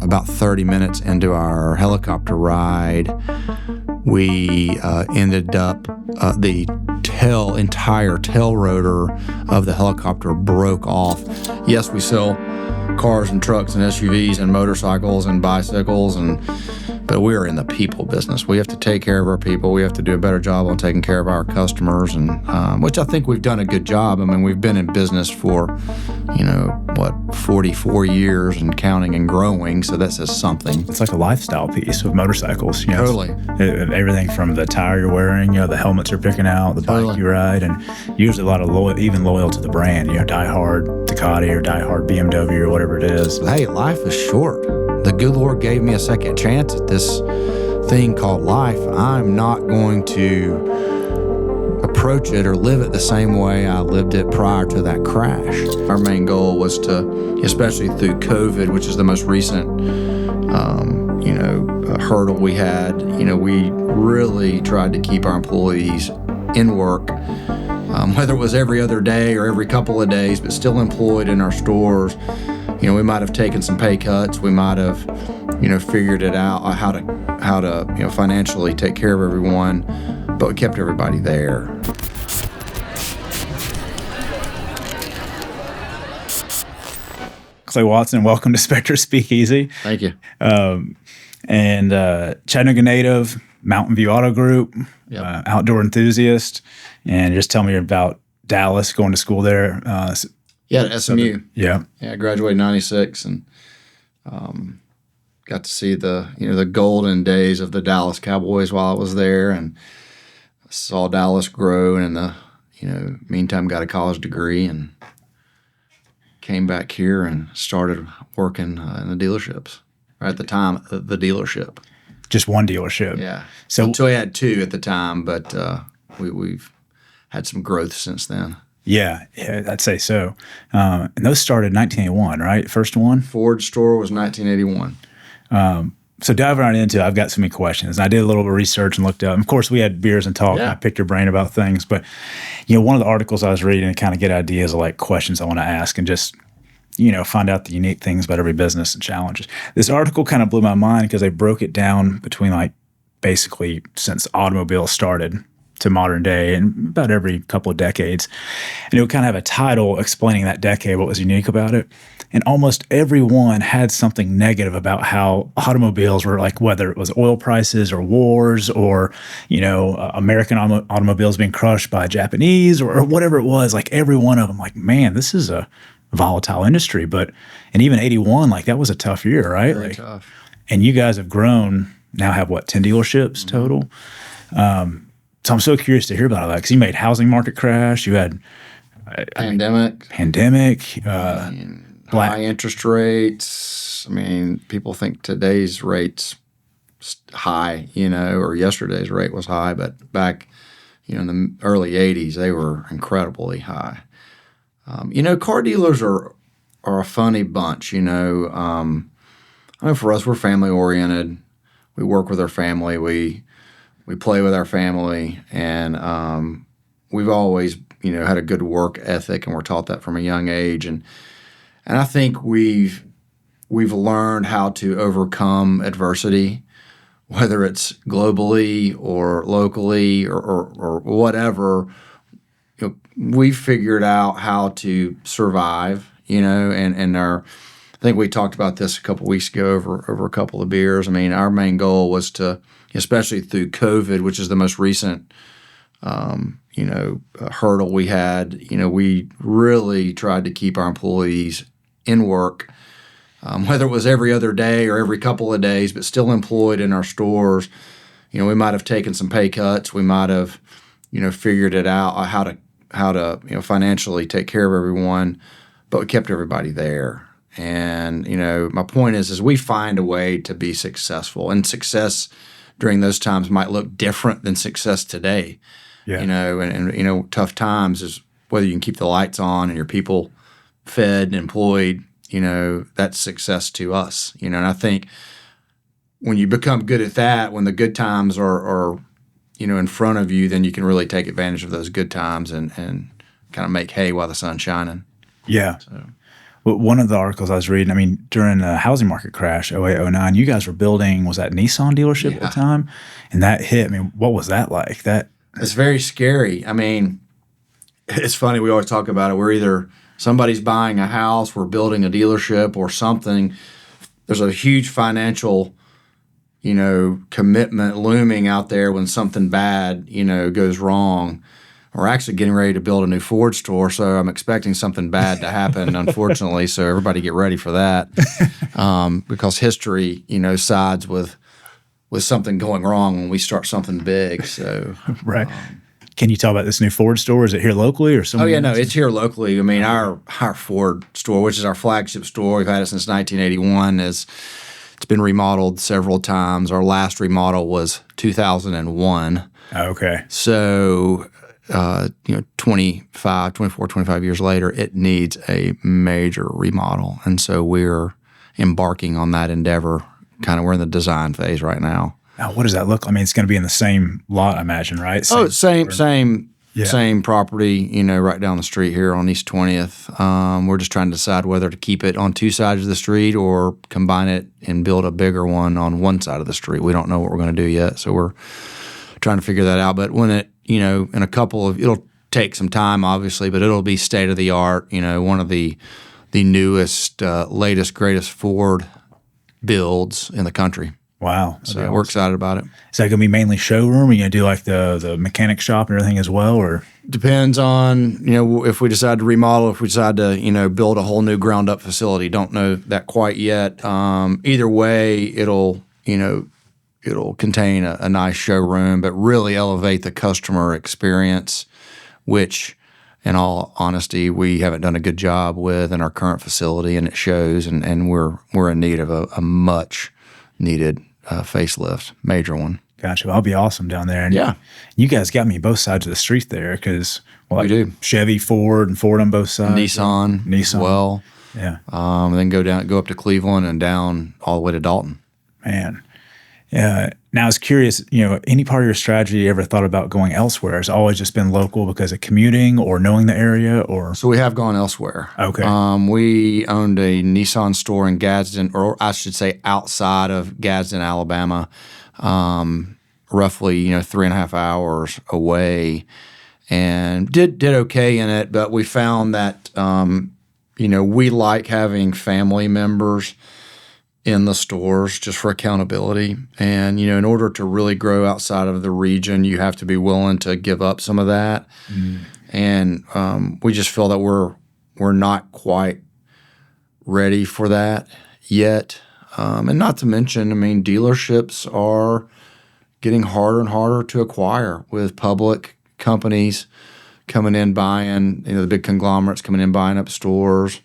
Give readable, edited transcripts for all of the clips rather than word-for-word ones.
about 30 minutes into our helicopter ride, we ended up, the entire tail rotor of the helicopter broke off. Yes, we sell cars and trucks and SUVs and motorcycles and bicycles, but we are in the people business. We have to take care of our people. We have to do a better job on taking care of our customers, and which I think we've done a good job. I mean, we've been in business for, 44 years and counting and growing, so that says something. It's like a lifestyle piece with motorcycles. Totally. Everything from the tire you're wearing, the helmets you're picking out, the bike you ride, and usually a lot of loyal to the brand. Die hard Ducati or die hard BMW or whatever it is. Hey, life is short. The good Lord gave me a second chance at this thing called life. I'm not going to approach it or live it the same way I lived it prior to that crash. Our main goal was to, especially through COVID, which is the most recent, hurdle we had, we really tried to keep our employees in work, whether it was every other day or every couple of days, but still employed in our stores. We might have taken some pay cuts. We might have, figured it out how to financially take care of everyone, but we kept everybody there. Clay Watson, welcome to Spectre Speakeasy. Thank you. And Chattanooga native, Mountain View Auto Group, Yep. Outdoor enthusiast, and just tell me about Dallas, going to school there. At SMU. I graduated in '96 and got to see the golden days of the Dallas Cowboys while I was there, and saw Dallas grow, and in the meantime got a college degree and came back here and started working in the dealerships. Or at the time, the dealership. Just one dealership. Yeah. So until we had two at the time, but we've had some growth since then. Yeah, I'd say so. And those started in 1981, right? First one? Ford store was 1981. So diving right into it, I've got so many questions. I did a little bit of research and looked up. Of course, we had beers and talk, and I picked your brain about things. But, one of the articles I was reading to kind of get ideas of like questions I want to ask and just, find out the unique things about every business and challenges. This article kind of blew my mind because they broke it down between like basically since automobiles started to modern day and about every couple of decades. And it would kind of have a title explaining that decade, what was unique about it. And almost everyone had something negative about how automobiles were, like whether it was oil prices or wars or, American automobiles being crushed by Japanese or whatever it was. Like every one of them, like, man, this is a volatile industry. And even 81, like that was a tough year, right? Very tough. And you guys have grown, now have 10 dealerships total? So I'm so curious to hear about all that because you made housing market crash. You had pandemic, high interest rates. I mean, people think today's rate's high, or yesterday's rate was high, but back, in the early '80s, they were incredibly high. Car dealers are a funny bunch. I know for us, we're family oriented. We work with our family. We play with our family, and we've always, had a good work ethic, and we're taught that from a young age. And I think we've learned how to overcome adversity, whether it's globally or locally or whatever. We figured out how to survive, and I think we talked about this a couple of weeks ago over a couple of beers. I mean, our main goal was to, especially through COVID, which is the most recent, hurdle we had. We really tried to keep our employees in work, whether it was every other day or every couple of days, but still employed in our stores. We might have taken some pay cuts. We might have, figured it out how to financially take care of everyone, but we kept everybody there. And my point is we find a way to be successful, and success during those times might look different than success today. Yeah. And tough times is whether you can keep the lights on and your people fed and employed. That's success to us. And I think when you become good at that, when the good times are in front of you, then you can really take advantage of those good times and kind of make hay while the sun's shining. Yeah. Well, one of the articles I was reading, I mean, during the housing market crash, 08, '09, you guys were building, was that Nissan dealership at the time? And that hit. I mean, what was that like? It's very scary. I mean, it's funny. We always talk about it. We're either somebody's buying a house, we're building a dealership or something. There's a huge financial, commitment looming out there when something bad, goes wrong. We're actually getting ready to build a new Ford store, so I'm expecting something bad to happen, unfortunately. So everybody get ready for that, because history, sides with something going wrong when we start something big. So right. Can you talk about this new Ford store? Is it here locally or somewhere? Oh yeah, no, it's here locally. I mean, our Ford store, which is our flagship store, we've had it since 1981. It's been remodeled several times. Our last remodel was 2001. Okay. So 25 years later, it needs a major remodel. And so we're embarking on that endeavor. We're in the design phase right now. Now, what does that look like? I mean, it's going to be in the same lot, I imagine, right? Same property, right down the street here on East 20th. We're just trying to decide whether to keep it on two sides of the street or combine it and build a bigger one on one side of the street. We don't know what we're going to do yet, so we're trying to figure that out. But when in a couple of, it'll take some time, obviously, but it'll be state of the art. One of the newest, latest, greatest Ford builds in the country. Wow. So we're excited about it. Is that going to be mainly showroom? Are you going to do like the mechanic shop and everything as well, or? Depends on, if we decide to remodel, if we decide to, build a whole new ground up facility. Don't know that quite yet. Either way, it'll contain a nice showroom, but really elevate the customer experience, which, in all honesty, we haven't done a good job with in our current facility, and it shows. And we're in need of a much needed facelift, major one. Gotcha. Well, I'll be awesome down there. And yeah, you guys got me both sides of the street there because we do Chevy, Ford, and Ford on both sides. Nissan as well. Yeah. And then go up to Cleveland and down all the way to Dalton. Man. Yeah. Now, I was curious, any part of your strategy you ever thought about going elsewhere? Has it always just been local because of commuting or knowing the area? Or So we have gone elsewhere. Okay. We owned a Nissan store in Gadsden, or I should say outside of Gadsden, Alabama, roughly 3.5 hours away, and did okay in it. But we found that we like having family members in the stores just for accountability. And, in order to really grow outside of the region, you have to be willing to give up some of that. Mm. And we just feel that we're not quite ready for that yet. And not to mention, dealerships are getting harder and harder to acquire with public companies coming in, buying, the big conglomerates coming in, buying up stores.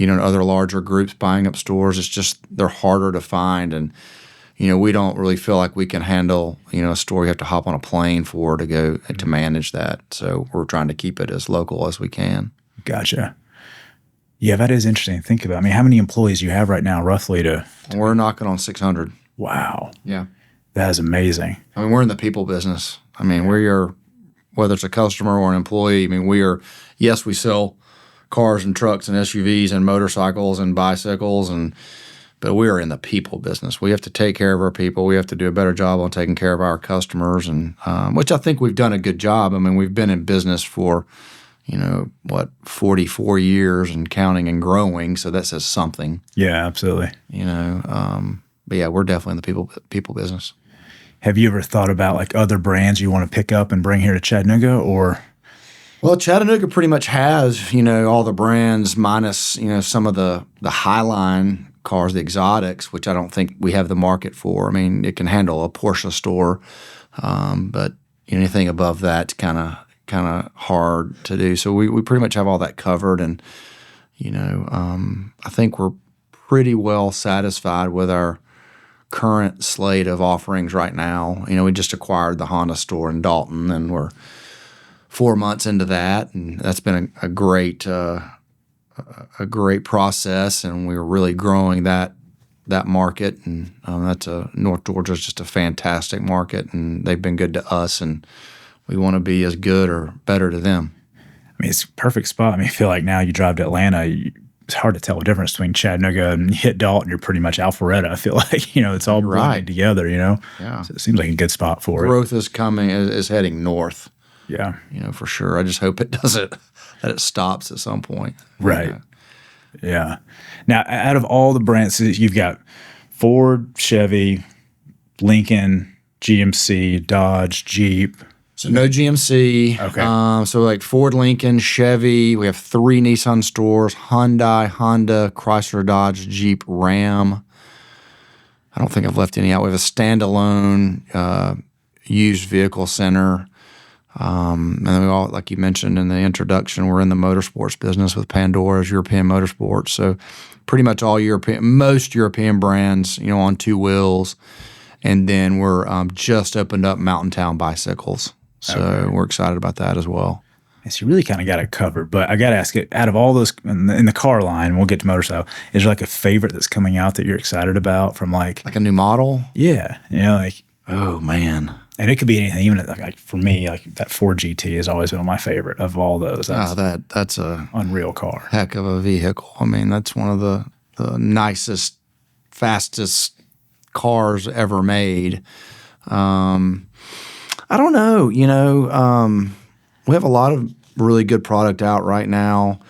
Other larger groups buying up stores. It's just they're harder to find, and we don't really feel like we can handle a store you have to hop on a plane for to go to manage that. So we're trying to keep it as local as we can. Gotcha. Yeah, that is interesting to think about. How many employees do you have right now, roughly? We're knocking on 600. Wow. Yeah, that is amazing. We're in the people business. We're whether it's a customer or an employee. We are. Yes, we sell cars and trucks and SUVs and motorcycles and bicycles, but we are in the people business. We have to take care of our people. We have to do a better job on taking care of our customers, and which I think we've done a good job. We've been in business for 44 years and counting and growing, so that says something. Yeah, absolutely. But yeah, we're definitely in the people business. Have you ever thought about like other brands you want to pick up and bring here to Chattanooga, or? Well, Chattanooga pretty much has, all the brands minus, some of the Highline cars, the exotics, which I don't think we have the market for. It can handle a Porsche store, but anything above that's kind of hard to do. So we pretty much have all that covered, and I think we're pretty well satisfied with our current slate of offerings right now. We just acquired the Honda store in Dalton, and we're 4 months into that, and that's been a great process, and we're really growing that market. And that's North Georgia is just a fantastic market, and they've been good to us, and we want to be as good or better to them. I mean, it's a perfect spot. I mean, I feel like now you drive to Atlanta, it's hard to tell the difference between Chattanooga and you hit Dalton, you're pretty much Alpharetta. I feel like, it's all You're blending right. together, Yeah. So it seems like a good spot for it. Growth is coming, is heading north, Yeah. for sure. I just hope it doesn't, that it stops at some point. Right. Yeah. Now, out of all the brands, you've got Ford, Chevy, Lincoln, GMC, Dodge, Jeep. So no GMC. Okay. So like Ford, Lincoln, Chevy. We have 3 Nissan stores: Hyundai, Honda, Chrysler, Dodge, Jeep, Ram. I don't think I've left any out. We have a standalone used vehicle center. And then we all, like you mentioned in the introduction, we're in the motorsports business with Pandora's European Motorsports. So pretty much most European brands, on 2 wheels. And then we're just opened up Mountain Town bicycles. So we're excited about that as well. So you really kind of got it covered. But I got to ask it, out of all those in the car line, we'll get to motorcycle, is there like a favorite that's coming out that you're excited about from like a new model? Yeah. Like, oh man. And it could be anything. Even like for me, like that Ford GT has always been my favorite of all those. That's a unreal car. Heck of a vehicle. I mean, that's one of the nicest, fastest cars ever made. I don't know. We have a lot of really good product out right now.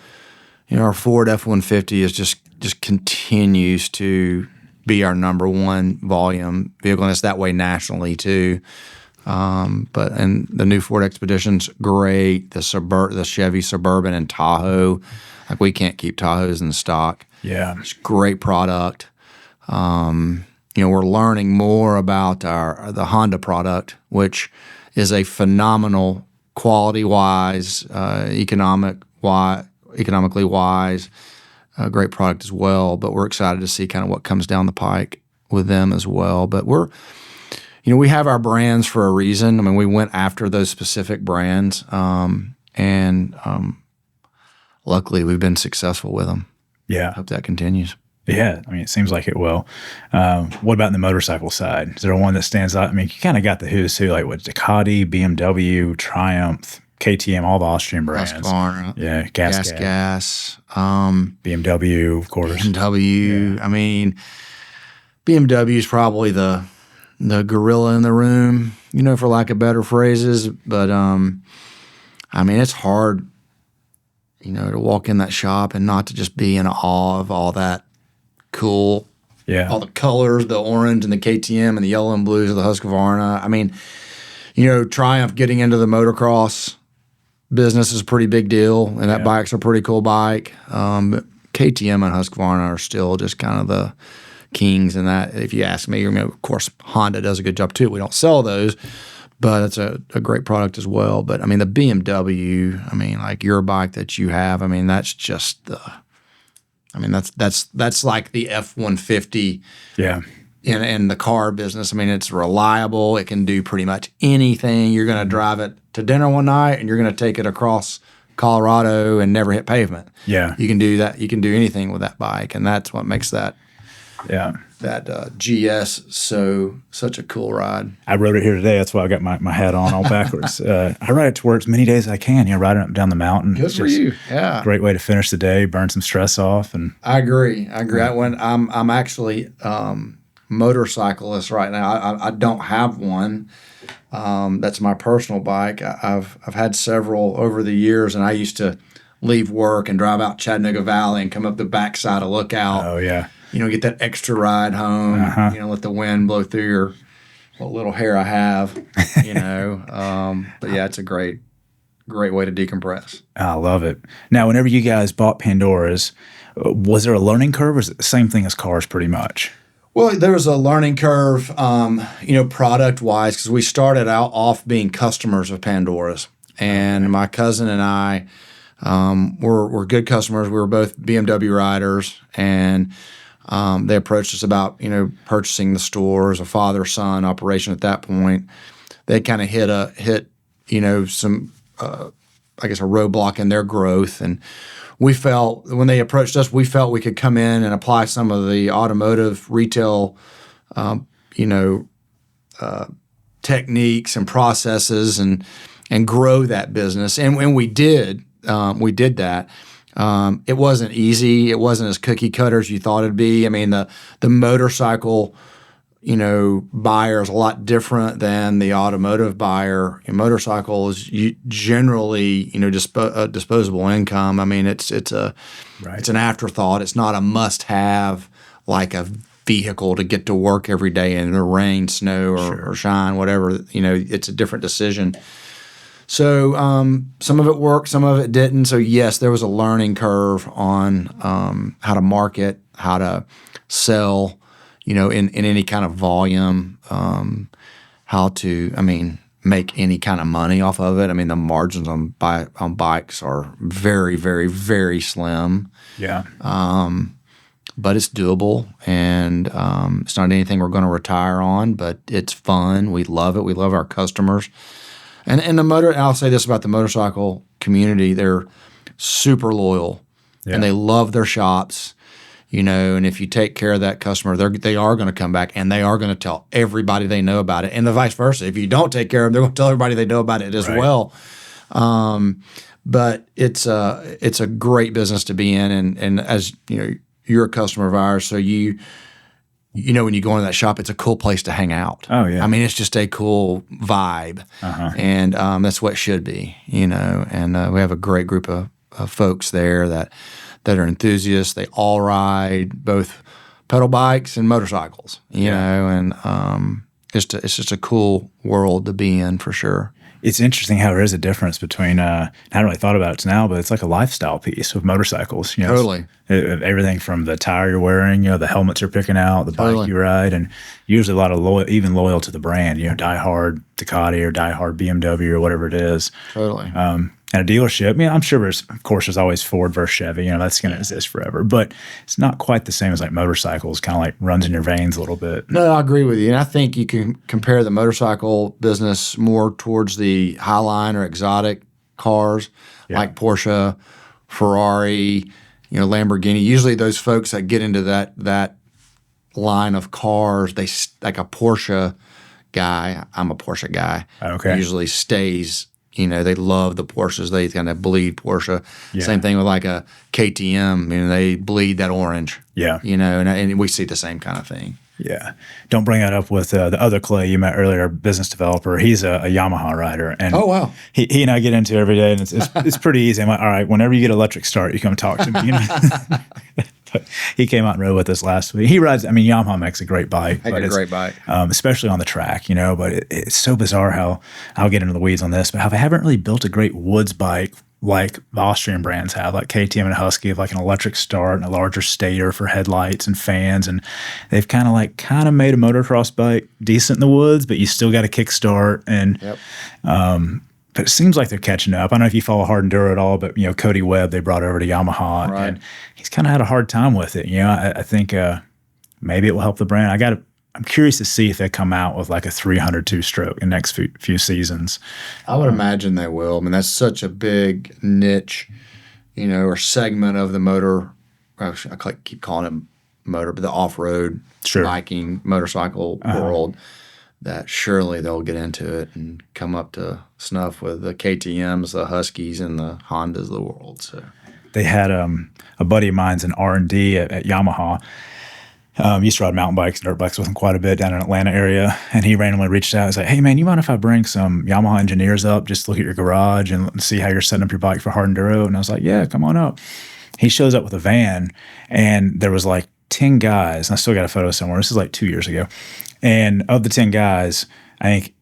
Our Ford F-150 is just continues to be our number one volume vehicle, and it's that way nationally too. And the new Ford Expedition's great. The Chevy Suburban and Tahoe, like we can't keep Tahoes in stock. Yeah, it's great product. We're learning more about the Honda product, which is a phenomenal quality wise, economically wise, great product as well. But we're excited to see kind of what comes down the pike with them as well. But we have our brands for a reason. I mean, we went after those specific brands, and luckily we've been successful with them. Yeah. Hope that continues. Yeah, I mean, it seems like it will. What about the motorcycle side? Is there one that stands out? I mean, you kind of got the who's who, like what, Ducati, BMW, Triumph, KTM, all the Austrian brands. Husqvarna. Yeah, Gas. BMW, of course. BMW. Yeah. I mean, BMW is probably the gorilla in the room, for lack of better phrases. But, I mean, it's hard, to walk in that shop and not to just be in awe of all that cool, all the colors, the orange and the KTM and the yellow and blues of the Husqvarna. I mean, Triumph getting into the motocross business is a pretty big deal, and that bike's a pretty cool bike. But KTM and Husqvarna are still just kind of the kings in that. If you ask me, of course, Honda does a good job too. We don't sell those, but it's a great product as well. But I mean, the BMW, I mean, like your bike that you have, I mean, that's just that's like the F-150. Yeah. In the car business. I mean, it's reliable. It can do pretty much anything. You're going to drive it to dinner one night, and you're going to take it across Colorado and never hit pavement. Yeah. You can do that. You can do anything with that bike, and that's what makes that GS such a cool ride. I rode it here today. That's why I got my hat on all backwards. I ride it to work as many days as I can. Riding up down the mountain. Good for you. Yeah, great way to finish the day, burn some stress off. And I agree. I'm actually motorcyclist right now. I don't have one. That's my personal bike. I've had several over the years, and I used to leave work and drive out Chattanooga Valley and come up the backside of Lookout. Oh yeah. Get that extra ride home. Let the wind blow through what little hair I have. But yeah, it's a great way to decompress. I love it. Now, whenever you guys bought Pandora's, was there a learning curve, or is it the same thing as cars, pretty much? Well, there was a learning curve, product wise, because we started out off being customers of Pandora's, and my cousin and I were good customers. We were both BMW riders, and they approached us about, purchasing the store as a father-son operation at that point. They kind of hit some, a roadblock in their growth. And we felt, when they approached us, we felt we could come in and apply some of the automotive retail, techniques and processes and grow that business. And we did we did that. It wasn't easy. It wasn't as cookie cutter as you thought it'd be. I mean, the motorcycle, buyer is a lot different than the automotive buyer. In motorcycles, generally, disposable income. I mean, it's an afterthought. It's not a must-have like a vehicle to get to work every day in the rain, snow, or shine, whatever. It's a different decision. So some of it worked, some of it didn't. So yes, there was a learning curve on how to market, how to sell, in any kind of volume, how to, make any kind of money off of it. I mean, the margins on bikes are very, very, very slim. Yeah. But it's doable, and it's not anything we're going to retire on, but it's fun. We love it. We love our customers. And I'll say this about the motorcycle community: they're super loyal, and they love their shops. And if you take care of that customer, they are going to come back, and they are going to tell everybody they know about it, and the vice versa. If you don't take care of them, they're going to tell everybody they know about it as well. But it's a great business to be in, and as you're a customer of ours, so when you go into that shop, it's a cool place to hang out. Oh, yeah. I mean, it's just a cool vibe, and that's what it should be, and we have a great group of folks there that are enthusiasts. They all ride both pedal bikes and motorcycles, and it's just a cool world to be in for sure. It's interesting how there is a difference between, I haven't really thought about it now, but it's like a lifestyle piece with motorcycles. Totally. Everything from the tire you're wearing, the helmets you're picking out, the bike you ride, and usually a lot of loyal to the brand, diehard Ducati or diehard BMW or whatever it is. Totally. And a dealership, I'm sure there's always Ford versus Chevy, that's going to exist forever, but it's not quite the same as like motorcycles, kind of like runs in your veins a little bit. No, I agree with you. And I think you can compare the motorcycle business more towards the highline or exotic cars like Porsche, Ferrari, Lamborghini. Usually those folks that get into that line of cars, they like a Porsche guy. I'm a Porsche guy. Okay. Usually stays. They love the Porsches. They kind of bleed Porsche. Yeah. Same thing with like a KTM. They bleed that orange. Yeah. And we see the same kind of thing. Yeah. Don't bring that up with the other Clay you met earlier, business developer. He's a Yamaha rider. And oh, wow. He and I get into it every day, and it's pretty easy. I'm like, all right, whenever you get electric start, you come talk to me. But he came out and rode with us last week. He rides, Yamaha makes a great bike. Great bike. Especially on the track, but it's so bizarre how, I'll get into the weeds on this, but how they haven't really built a great woods bike like the Austrian brands have, like KTM and Husky have like an electric start and a larger stator for headlights and fans. And they've kind of made a motocross bike decent in the woods, but you still got a kickstart. And, but it seems like they're catching up. I don't know if you follow hard enduro at all, but Cody Webb they brought over to Yamaha, and he's kind of had a hard time with it. I think maybe it will help the brand. I'm curious to see if they come out with like a 300 two-stroke in the next few seasons. I would imagine they will. That's such a big niche, or segment of the motor. I keep calling it motor, but the off-road biking motorcycle world. That surely they'll get into it and come up to snuff with the KTMs, the Huskies, and the Hondas of the world. So they had a buddy of mine's in R&D at Yamaha. Used to ride mountain bikes and dirt bikes with him quite a bit down in Atlanta area, and he randomly reached out and said, "Hey man, you mind if I bring some Yamaha engineers up just to look at your garage and see how you're setting up your bike for hard enduro?" And I was like, "Yeah, come on up." He shows up with a van, and there was like 10 guys, and I still got a photo somewhere. This is like 2 years ago. And of the 10 guys, I think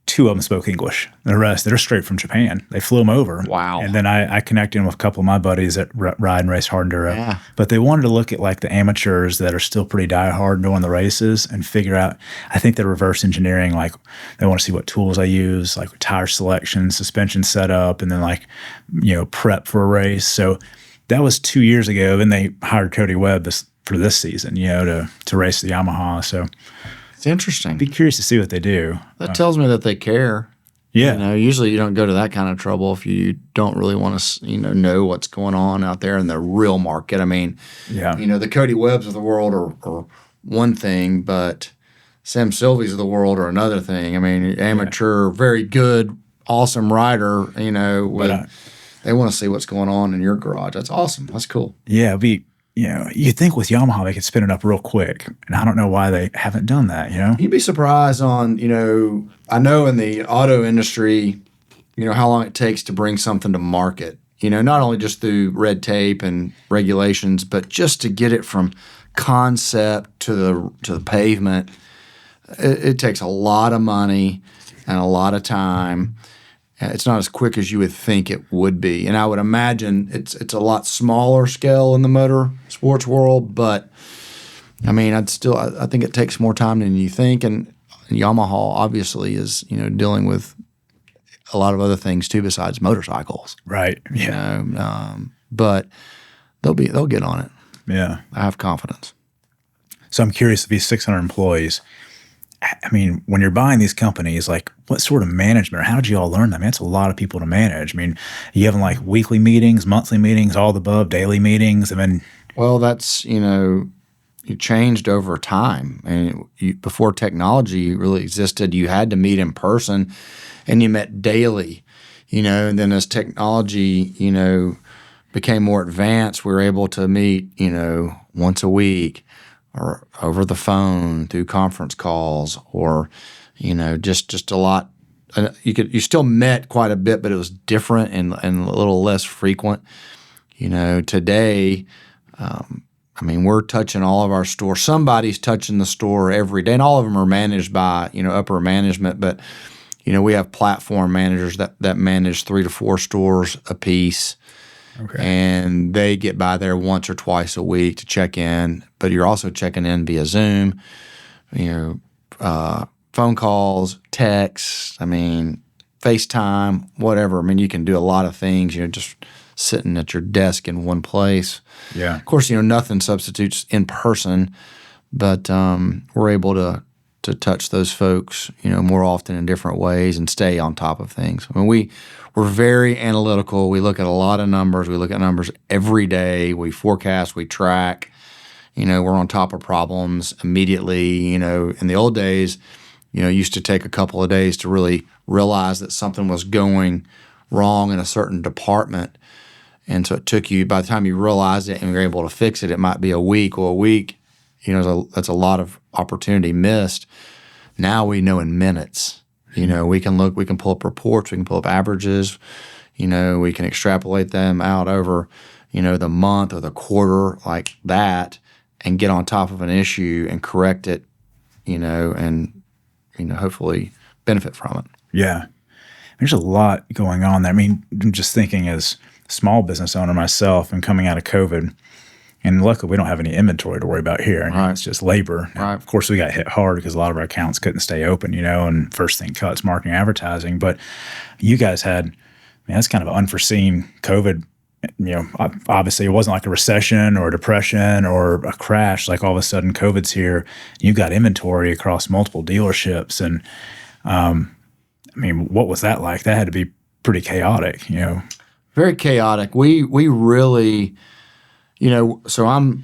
2 of them spoke English. The rest, they're straight from Japan. They flew them over. Wow. And then I connected with a couple of my buddies that ride and race hard enduro. Yeah. But they wanted to look at like the amateurs that are still pretty diehard doing the races and figure out, I think they're reverse engineering. Like they want to see what tools I use, like tire selection, suspension setup, and then like, prep for a race. So that was 2 years ago. Then they hired Cody Webb for this season, to race the Yamaha. So it's interesting. Be curious to see what they do. That tells me that they care. Yeah. Usually you don't go to that kind of trouble if you don't really want to, know what's going on out there in the real market. The Cody Webbs of the world are one thing, but Sam Sylvies of the world are another thing. Amateur, very good, awesome rider, They want to see what's going on in your garage. That's awesome. That's cool. Yeah, it'd be, you'd think with Yamaha they could spin it up real quick. And I don't know why they haven't done that, You'd be surprised on, I know in the auto industry, how long it takes to bring something to market. Not only just through red tape and regulations, but just to get it from concept to the pavement. It takes a lot of money and a lot of time. It's not as quick as you would think it would be. And I would imagine it's a lot smaller scale in the motor sports world, but I mean, I think it takes more time than you think. And Yamaha obviously is, dealing with a lot of other things too besides motorcycles. Right. Yeah. But they'll get on it. Yeah. I have confidence. So I'm curious, these 600 employees, I mean, when you're buying these companies, like what sort of management, or how did you all learn that? I mean, it's a lot of people to manage. I mean, you having like weekly meetings, monthly meetings, all the above, daily meetings. I mean, well, that's, you changed over time. And before technology really existed, you had to meet in person and you met daily, and then as technology, became more advanced, we were able to meet, once a week or over the phone through conference calls or, just a lot. You still met quite a bit, but it was different and a little less frequent. Today, we're touching all of our stores. Somebody's touching the store every day, and all of them are managed by, upper management. But, we have platform managers that manage 3 to 4 stores a piece. okay. And they get by there once or twice a week to check in. But you're also checking in via Zoom, phone calls, texts, FaceTime, whatever. You can do a lot of things, just sitting at your desk in one place. Yeah. Of course, nothing substitutes in person, but we're able to touch those folks, more often in different ways and stay on top of things. We're very analytical. We look at a lot of numbers. We look at numbers every day. We forecast, we track. We're on top of problems immediately. In the old days, it used to take a couple of days to really realize that something was going wrong in a certain department. And so it took you, by the time you realized it and you were able to fix it, it might be a week. Well, a week, that's a lot of opportunity missed. Now we know in minutes. We can pull up reports, we can pull up averages, we can extrapolate them out over, the month or the quarter like that and get on top of an issue and correct it, and, hopefully benefit from it. Yeah. There's a lot going on there. I'm just thinking as a small business owner myself and coming out of COVID, and luckily we don't have any inventory to worry about here. Right. It's just labor. Right. Of course, we got hit hard because a lot of our accounts couldn't stay open, and first thing cuts, marketing, advertising. But you guys had, that's kind of an unforeseen COVID. Obviously it wasn't like a recession or a depression or a crash. Like all of a sudden COVID's here. You got inventory across multiple dealerships. And what was that like? That had to be pretty chaotic, Very chaotic. We really, so I'm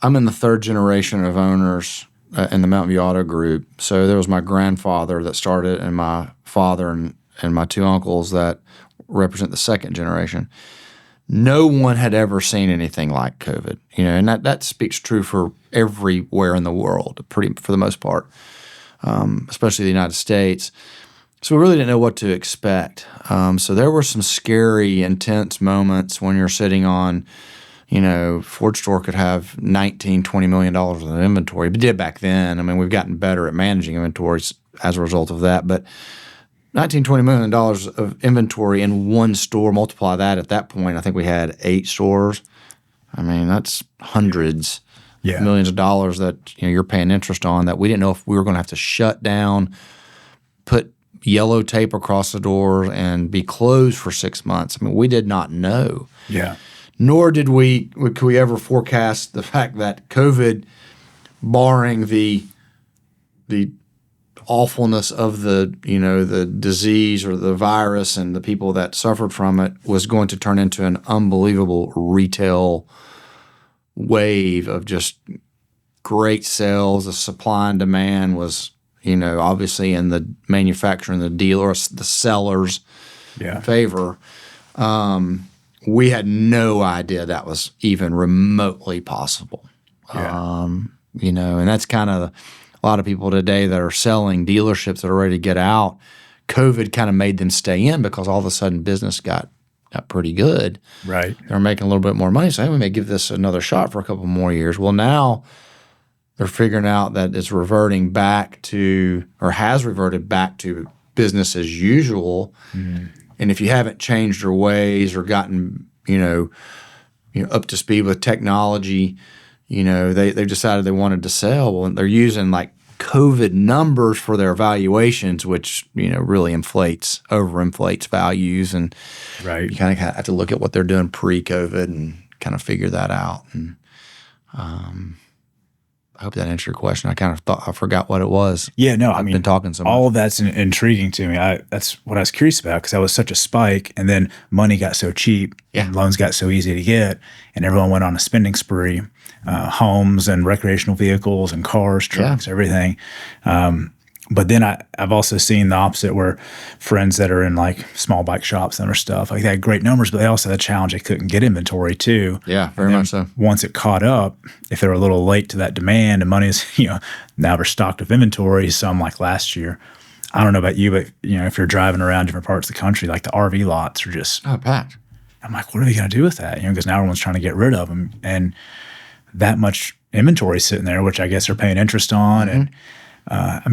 in the 3rd generation of owners in the Mountain View Auto Group. So there was my grandfather that started and my father and my 2 uncles that represent the 2nd generation. No one had ever seen anything like COVID, and that speaks true for everywhere in the world, for the most part, especially the United States. So we really didn't know what to expect. So there were some scary, intense moments when you're sitting on, Ford store could have $19, $20 million worth of inventory. It did back then. We've gotten better at managing inventories as a result of that. But $19, $20 million of inventory in one store, multiply that at that point, I think we had 8 stores. That's hundreds of millions of dollars that you're paying interest on that we didn't know if we were going to have to shut down, put yellow tape across the doors, and be closed for 6 months. We did not know. Yeah. Nor could we ever forecast the fact that COVID, barring the awfulness of the disease or the virus and the people that suffered from it, was going to turn into an unbelievable retail wave of just great sales. The supply and demand was, obviously in the manufacturer and the dealer, the seller's favor. we had no idea that was even remotely possible. Yeah. And that's kind of a lot of people today that are selling dealerships that are ready to get out. COVID kind of made them stay in because all of a sudden business got pretty good. Right. They're making a little bit more money. So, hey, we may give this another shot for a couple more years. Well, now they're figuring out that it's reverting back to, or has reverted back to, business as usual. And if you haven't changed your ways or gotten, up to speed with technology, they've decided they wanted to sell. Well, they're using like COVID numbers for their valuations, which, really overinflates values. And Right. you kind of have to look at what they're doing pre-COVID and kind of figure that out. And I hope that answered your question. I kind of thought I forgot what it was. Yeah, no, I've been talking so much. All of that's intriguing to me. That's what I was curious about because that was such a spike, and then money got so cheap, and loans got so easy to get, and everyone went on a spending spree, homes and recreational vehicles and cars, trucks, everything. But then I've also seen the opposite where friends that are in like small bike shops and other stuff, like they had great numbers, but they also had a challenge. They couldn't get inventory too. Yeah, very much so. Once it caught up, if they were a little late to that demand and money is, now they're stocked with inventory, some like last year. I don't know about you, but if you're driving around different parts of the country, like the RV lots are just packed. I'm like, what are they going to do with that? Because now everyone's trying to get rid of them. And that much inventory sitting there, which I guess they're paying interest on. And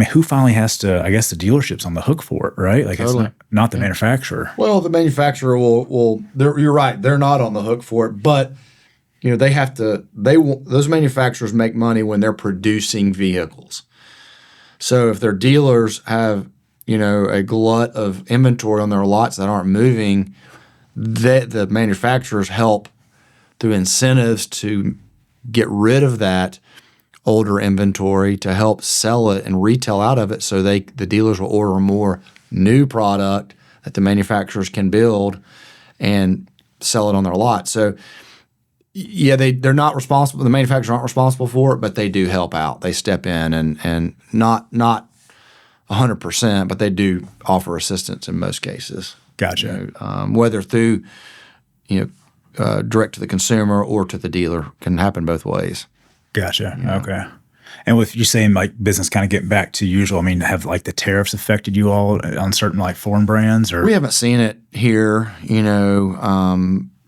who finally has to, I guess the dealership's on the hook for it, right? Like totally. It's not the manufacturer. Well, the manufacturer will you're right. They're not on the hook for it, but they have to, those manufacturers make money when they're producing vehicles. So if their dealers have, a glut of inventory on their lots that aren't moving, the manufacturers help through incentives to get rid of that older inventory to help sell it and retail out of it, so the dealers will order more new product that the manufacturers can build and sell it on their lot. So yeah, they're not responsible. The manufacturers aren't responsible for it, but they do help out. They step in and not 100%, but they do offer assistance in most cases. Gotcha. Whether through direct to the consumer or to the dealer, can happen both ways. Gotcha. Yeah. Okay. And with you saying like business kind of getting back to usual, have like the tariffs affected you all on certain like foreign brands? Or we haven't seen it here.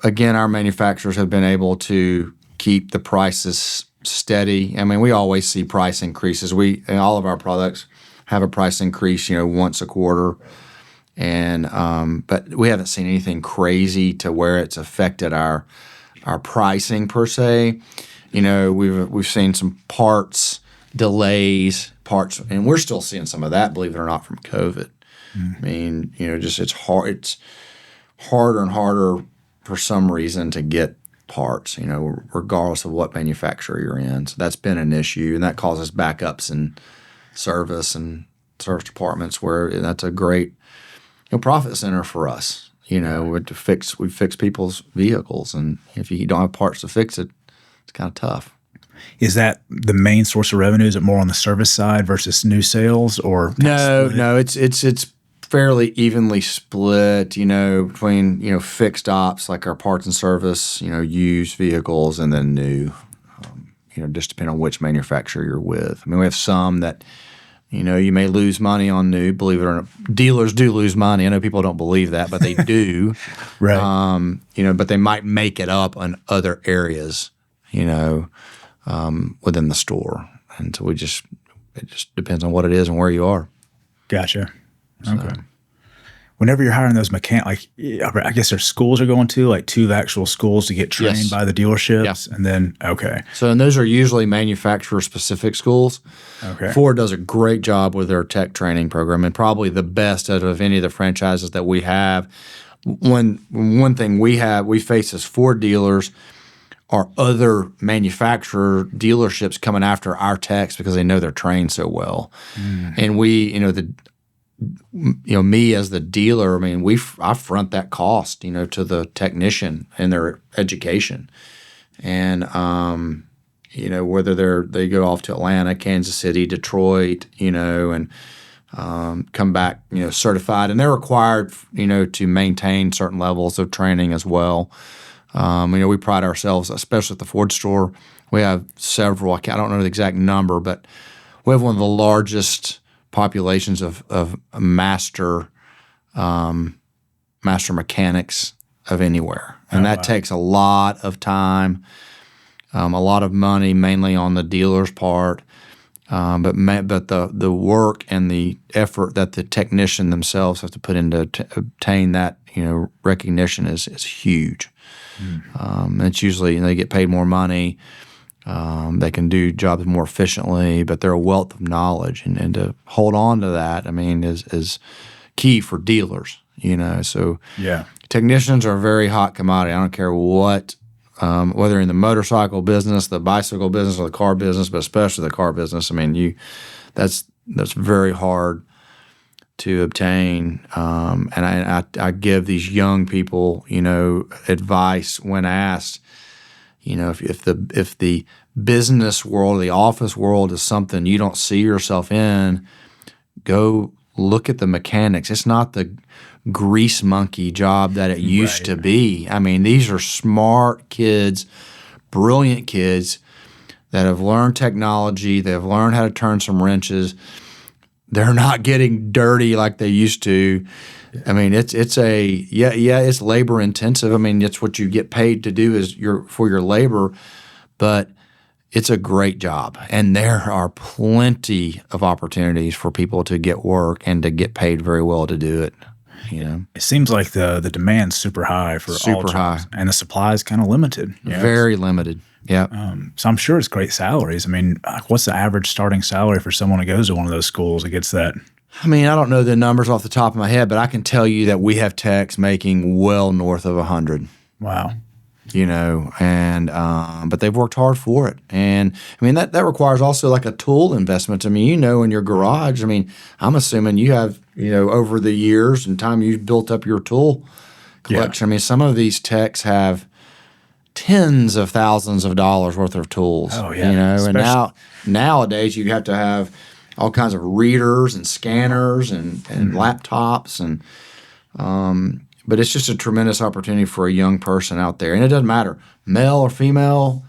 Again, our manufacturers have been able to keep the prices steady. We always see price increases. All of our products have a price increase, once a quarter. And but we haven't seen anything crazy to where it's affected our pricing per se. We've seen some parts delays, and we're still seeing some of that, believe it or not, from COVID. It's hard. It's harder and harder for some reason to get parts, regardless of what manufacturer you're in. So that's been an issue, and that causes backups in service departments, where that's a great profit center for us. We fix people's vehicles, and if you don't have parts to fix it, it's kind of tough. Is that the main source of revenue? Is it more on the service side versus new sales, or no? It's fairly evenly split. Between fixed ops like our parts and service, used vehicles, and then new. Just depending on which manufacturer you're with. We have some that you may lose money on new. Believe it or not, dealers do lose money. I know people don't believe that, but they do. Right. But they might make it up on other areas. Within the store. And so it just depends on what it is and where you are. Gotcha. Okay. Whenever you're hiring those mechanics, I guess there's schools you're going to, like 2 actual schools to get trained by the dealerships. Yeah. And then, okay. So, and those are usually manufacturer-specific schools. Okay. Ford does a great job with their tech training program, and probably the best out of any of the franchises that we have. One thing we face as Ford dealers are other manufacturer dealerships coming after our techs because they know they're trained so well. And we, me as the dealer, I front that cost, to the technician and their education. And, whether they go off to Atlanta, Kansas City, Detroit, and come back, certified, and they're required, to maintain certain levels of training as well. We pride ourselves, especially at the Ford store. We have several. I don't know the exact number, but we have one of the largest populations of master mechanics of anywhere, and that takes a lot of time, a lot of money, mainly on the dealer's part. But the work and the effort that the technician themselves have to put into to obtain that recognition is huge. It's usually they get paid more money, they can do jobs more efficiently, but they're a wealth of knowledge, and to hold on to that, is key for dealers. So technicians are a very hot commodity. I don't care what. Whether in the motorcycle business, the bicycle business, or the car business, but especially the car business, that's very hard to obtain. And I give these young people, advice when asked, if the business world, the office world is something you don't see yourself in, go look at the mechanics. It's not the grease monkey job that it used to be. These are smart kids, brilliant kids that have learned technology. They've learned how to turn some wrenches. They're not getting dirty like they used to. It's labor intensive. It's what you get paid to do for your labor, but it's a great job, and there are plenty of opportunities for people to get work and to get paid very well to do it. It seems like the demand's super high for all jobs, and the supply is kind of limited. Very limited. Yeah. So I'm sure it's great salaries. What's the average starting salary for someone who goes to one of those schools that gets that? I don't know the numbers off the top of my head, but I can tell you that we have techs making well north of 100. Wow. But they've worked hard for it. And that requires also like a tool investment. In your garage, I'm assuming you have, over the years and time you've built up your tool collection. Some of these techs have tens of thousands of dollars worth of tools. Oh, yeah. And nowadays you have to have all kinds of readers and scanners and laptops but it's just a tremendous opportunity for a young person out there. And it doesn't matter, male or female.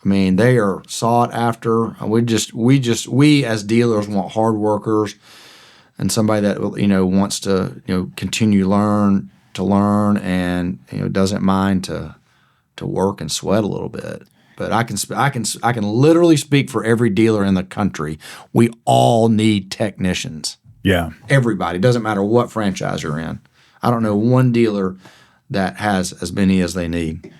They are sought after. We as dealers want hard workers and somebody that, wants to, continue to learn and, doesn't mind to work and sweat a little bit. But I can literally speak for every dealer in the country. We all need technicians. Yeah. Everybody. Doesn't matter what franchise you're in. I don't know one dealer that has as many as they need.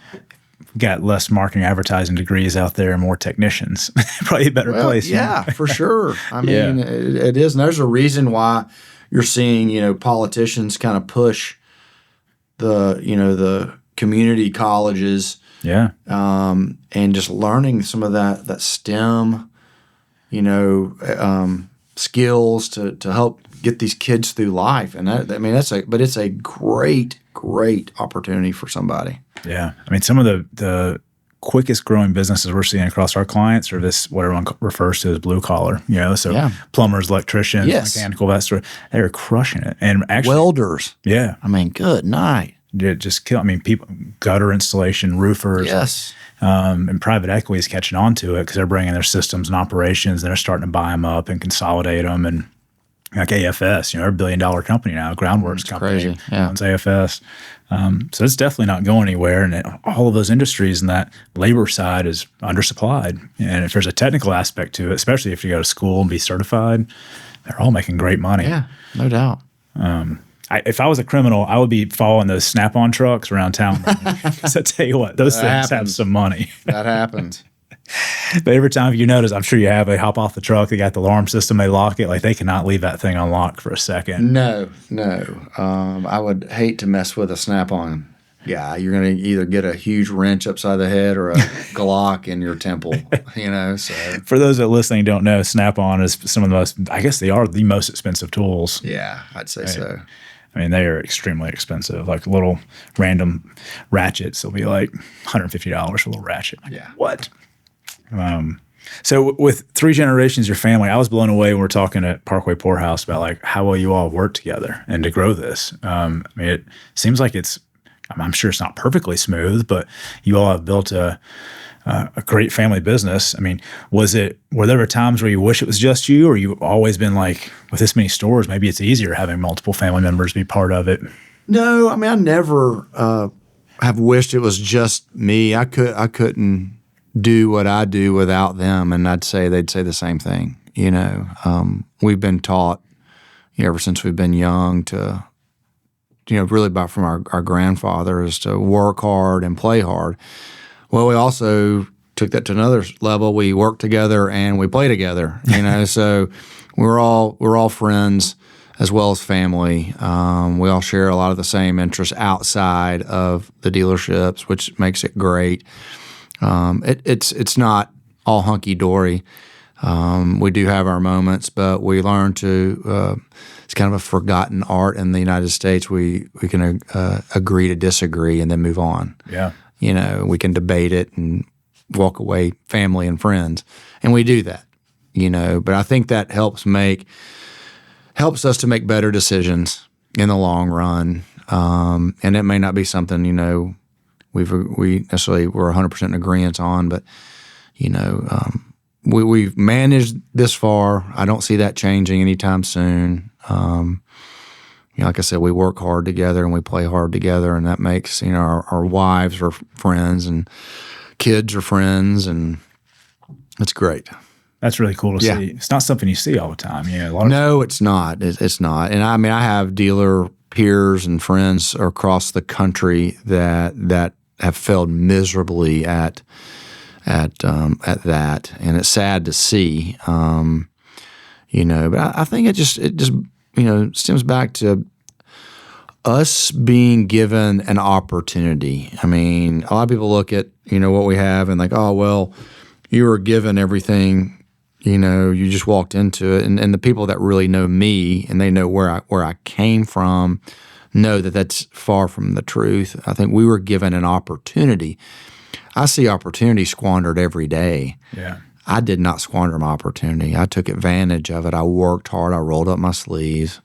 Got less marketing advertising degrees out there and more technicians. Probably a better place. Yeah, for sure. It is. And there's a reason why you're seeing, politicians kind of push the community colleges. Yeah. And just learning some of that STEM, skills to help get these kids through life. And it's a great opportunity for somebody. Yeah. Some of the quickest growing businesses we're seeing across our clients are this, what everyone refers to as blue collar, plumbers, electricians, mechanical, that sort of, they're crushing it. And actually welders. Yeah. Good night. Just kill. People, gutter installation, roofers. Yes. And private equity is catching on to it because they're bringing their systems and operations and they're starting to buy them up and consolidate them. And like AFS, they're $1 billion company now, Groundworks company. Crazy. Yeah. Owns AFS. So it's definitely not going anywhere. And all of those industries and that labor side is undersupplied. And if there's a technical aspect to it, especially if you go to school and be certified, they're all making great money. Yeah, no doubt. If I was a criminal, I would be following those Snap-on trucks around town. Because I tell you what, those things have some money. That happens. But every time you notice, I'm sure you have, they hop off the truck, they got the alarm system, they lock it. Like they cannot leave that thing unlocked for a second. No. I would hate to mess with a Snap-on guy. You're going to either get a huge wrench upside the head or a Glock in your temple, So for those that listening don't know, Snap-on is some of the most, I guess they are the most expensive tools. Yeah, I'd say so. They are extremely expensive. Like little random ratchets will be like $150 for a little ratchet. Yeah. What? So with 3 generations, your family, I was blown away when we were talking at Parkway Poorhouse about like how well you all work together and to grow this. I mean, it seems like I'm sure it's not perfectly smooth, but you all have built a great family business. I mean, were there ever times where you wish it was just you, or you've always been like, with this many stores, maybe it's easier having multiple family members be part of it? No, I mean, I never have wished it was just me. I couldn't do what I do without them, and they'd say the same thing. We've been taught ever since we've been young to, really from our grandfather, is to work hard and play hard. Well, we also took that to another level. We work together and we play together. So we're all friends as well as family. We all share a lot of the same interests outside of the dealerships, which makes it great. It's not all hunky dory. We do have our moments, but we learn to. It's kind of a forgotten art in the United States. We can agree to disagree and then move on. Yeah. We can debate it and walk away, family and friends, and we do that. But I think that helps us to make better decisions in the long run. And it may not be something we necessarily we're 100% in agreement on, but we've managed this far. I don't see that changing anytime soon. Like I said, we work hard together and we play hard together, and that makes our wives are friends and kids are friends, and it's great. That's really cool to see. It's not something you see all the time. No, it's not. It's not. And I mean, I have dealer peers and friends across the country that have failed miserably at that, and it's sad to see. But I think it just stems back to us being given an opportunity. I mean, a lot of people look at what we have and like, oh well, you were given everything. You just walked into it, and the people that really know me and they know where I came from know that that's far from the truth. I think we were given an opportunity. I see opportunity squandered every day. Yeah. I did not squander my opportunity. I took advantage of it. I worked hard. I rolled up my sleeves.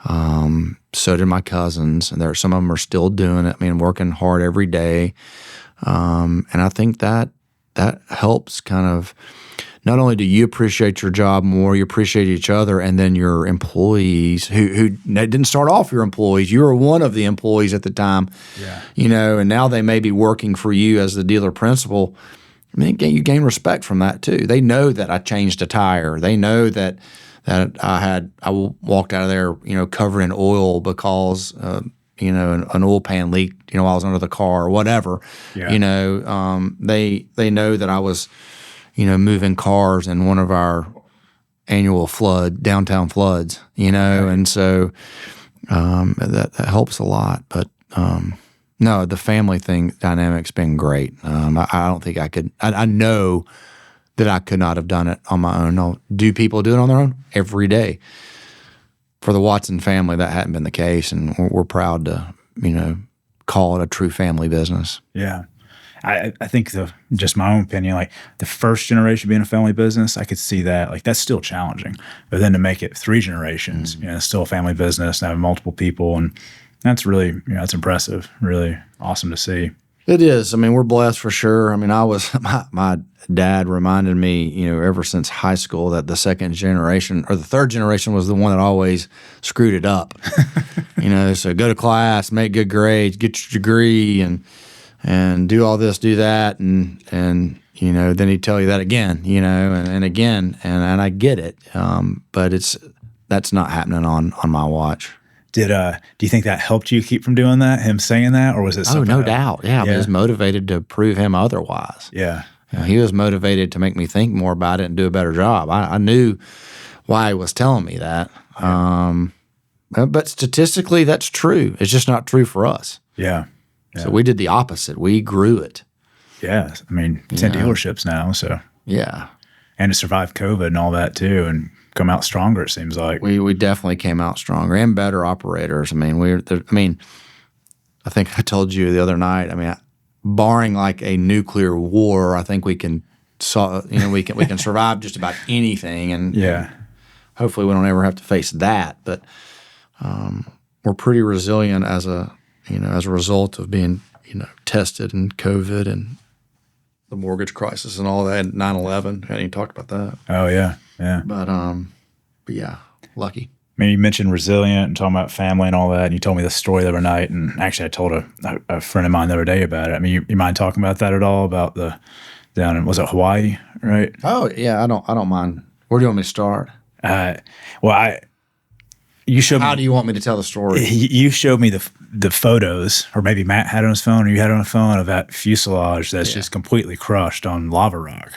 So did my cousins, and some of them are still doing it. I mean, working hard every day. And I think that helps kind of. Not only do you appreciate your job more, you appreciate each other, and then your employees who didn't start off your employees. You were one of the employees at the time, and now they may be working for you as the dealer principal. I mean, you gain respect from that too. They know that I changed a tire. They know that I walked out of there, covered in oil because an oil pan leaked, while I was under the car or whatever. Yeah. They know that I was. Moving cars in one of our annual downtown floods, and so that helps a lot. But no, the family dynamic's been great. I don't think I could. I know that I could not have done it on my own. No, do people do it on their own? Every day. For the Watson family, that hadn't been the case, and we're proud to, call it a true family business. Yeah. I think just my own opinion, like the first generation being a family business, I could see that. Like that's still challenging. But then to make it 3 generations, it's still a family business and having multiple people, and that's really, that's impressive. Really awesome to see. It is. I mean, we're blessed for sure. I mean, my dad reminded me, ever since high school that the second generation or the third generation was the one that always screwed it up. So go to class, make good grades, get your degree, and do all this, do that, and then he'd tell you that again, and again, and I get it, but that's not happening on my watch. Do you think that helped you keep from doing that? Him saying that, or was it? Oh, no doubt. Yeah, I was motivated to prove him otherwise. Yeah, he was motivated to make me think more about it and do a better job. I knew why he was telling me that, but statistically, that's true. It's just not true for us. Yeah. So we did the opposite. We grew it. Yeah. I mean, 10 dealerships now. So yeah. And to survive COVID and all that too, and come out stronger, it seems like. We definitely came out stronger and better operators. I mean, I think I told you the other night, barring like a nuclear war, I think we can we can survive just about anything, and Yeah. hopefully we don't ever have to face that. But we're pretty resilient as a result of being tested and COVID and the mortgage crisis and all that, and 9/11. I hadn't even talked about that. Oh yeah. Yeah. But yeah, lucky. I mean, you mentioned resilient and talking about family and all that, and you told me this story the other night, and actually I told a friend of mine the other day about it. I mean, you mind talking about that at all, about the down in, was it Hawaii, right? Oh yeah, I don't mind. Where do you want me to start? You showed How me, do you want me to tell the story? you showed me the photos, or maybe Matt had it on his phone, or you had it on the phone, of that fuselage that's just completely crushed on lava rock,